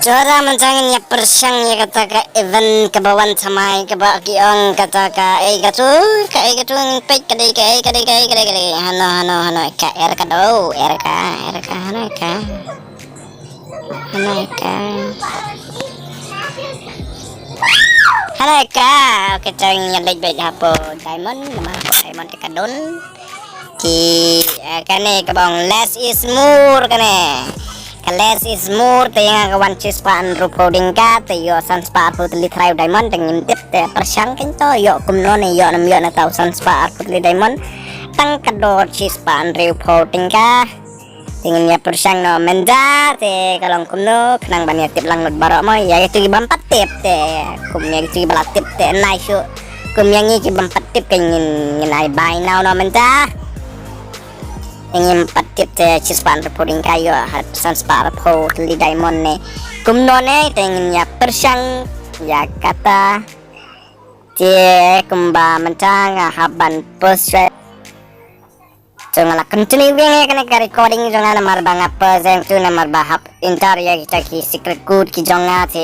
Jora mencangin ya persang ya kata ka event kebawan samai keba kiong kata ka gatu pek kadai hano ka erka do erka hano ka oke cang ya baik hapo diamond nama diamond ka don ki kane kabang less is more kane less is more tengah kawan cispan recording ka yo sanspa putli thrive diamond tengin tip te persang kento yo kumno ne yo nam yo na tau sanspa putli diamond tang kador cispan recording ka tengin ya persang no menja te kalong kumno kenang banyak tip lang not barok mo ya itu bampat tip te kumnya itu balat tip te nice yo kumnya ngi bampat tip kengin ngai buy now no menja ingin patip te cispan reporting kayo hat sanspa po li diamond ne kumno ne ingin ya persang ya kata te kumba mencang haban posre jangan continue wing kena recording jangan namar bang apa yang tu namar bahap intar ya kita ki secret code ki jonga te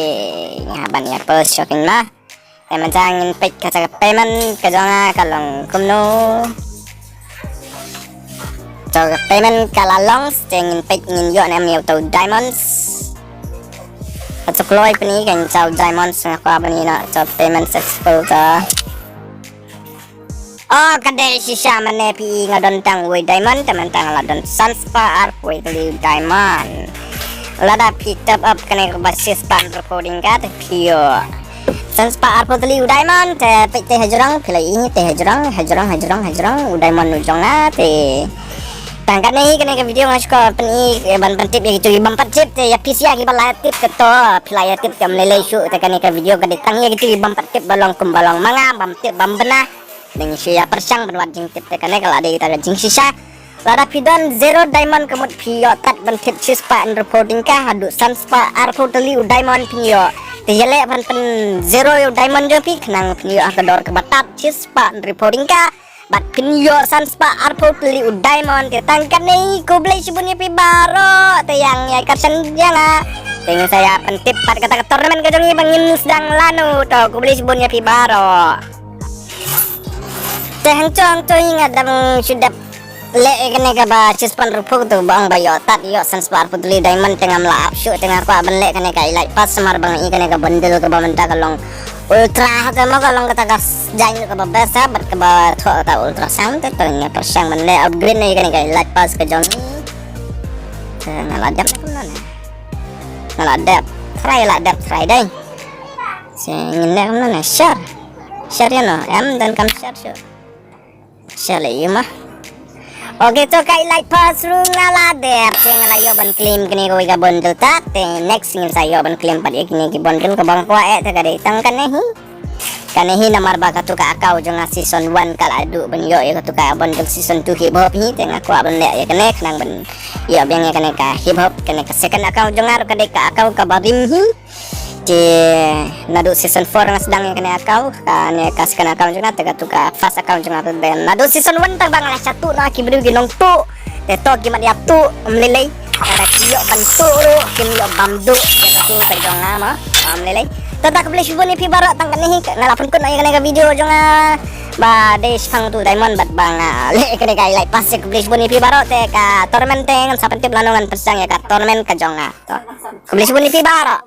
haban ya post shopping lah mencang in pay kata payment ke jonga kalong kumno so payment kalalong stengin pek ngin yo nam yo to diamonds at so kloy pani kan so diamonds na ko bani na so payment successful ta oh kadai sisa mane pi ngadon tang we diamond teman tang ladon sanspa arp we diamond lada picked up kane basis pan recording ka te pio sanspa arp tli diamond te pek te hajrang pilai ini te hajrang diamond ujong na te tangkat nih kena ke video ngasih ko pani ban tip ya gitu ban tip ya PC ya bala tip keto pilaya tip kam lele su te kena ke video gede tang ya gitu ban tip balong kumbalong manga ban tip ban benah dengan sia persang ban jing tip te kena kalau ada kita jing sisa lada pidon zero diamond kemut pio tat ban tip cispa and reporting ka hadu sanspa arpo teli diamond pio te yele ban zero diamond jo pi kenang pio akador ke batat cispa and reporting ka bat pinyo sanspa arpo peli diamond te tangkan nih ku beli sebunya pi baro te yang ya kasan jana dengan saya pentip pat kata turnamen kejongi bangin sedang lanu to ku beli sebunya pi baro te hangcong to ingadang sudah le kene ka ba cispan rupu tu bang bayo tat yo sanspa arpo peli diamond tengah melap syuk tengah ku aban le kene ka ilai pas semar bang i kene ka bundle ke ba menta kalong ultra hata mo kalong kata gas jangan ke bawah sahabat ke bawah atau ultra sound ternyata persang menle upgrade nih kan kayak light pass ke Johnny ngaladap try deh ingin deh mana share ya no dan kam share lagi mah oke to kayak light pass ru ngaladap ngalayo ban claim kini ko iga bundle tat next ngin sayo ban claim pad ikni ki bundle ko bang kwa ta gade tang kanehi namar ba katu ka akau jonga season 1 kala adu ban yo ya katu ka bundle season 2 hip hop hi tengah ko ban le ya kene nang ban ya bang ya kene ka hip hop kene ka second account jonga ro kade ka akau ka barim hi je nadu season 4 nga sedang ya kene akau kane ka second account jonga te katu ka first account jonga dan nadu season 1 tang bang la satu na ki bru ginong tu te to ki mat ya tu mlelei ada kiyo ban tu ro kim yo bamdu ya tu ka jonga ma mlelei tata ka beli shibuni pi barat tang kene ngalapun kun ay kene ka video jonga ba des phang tu diamond bat bang le kene ka ilai pas ka beli shibuni pi barat te ka tournament teng sa pentip lanongan persang ya ka tournament ka jonga to ka beli shibuni pi barat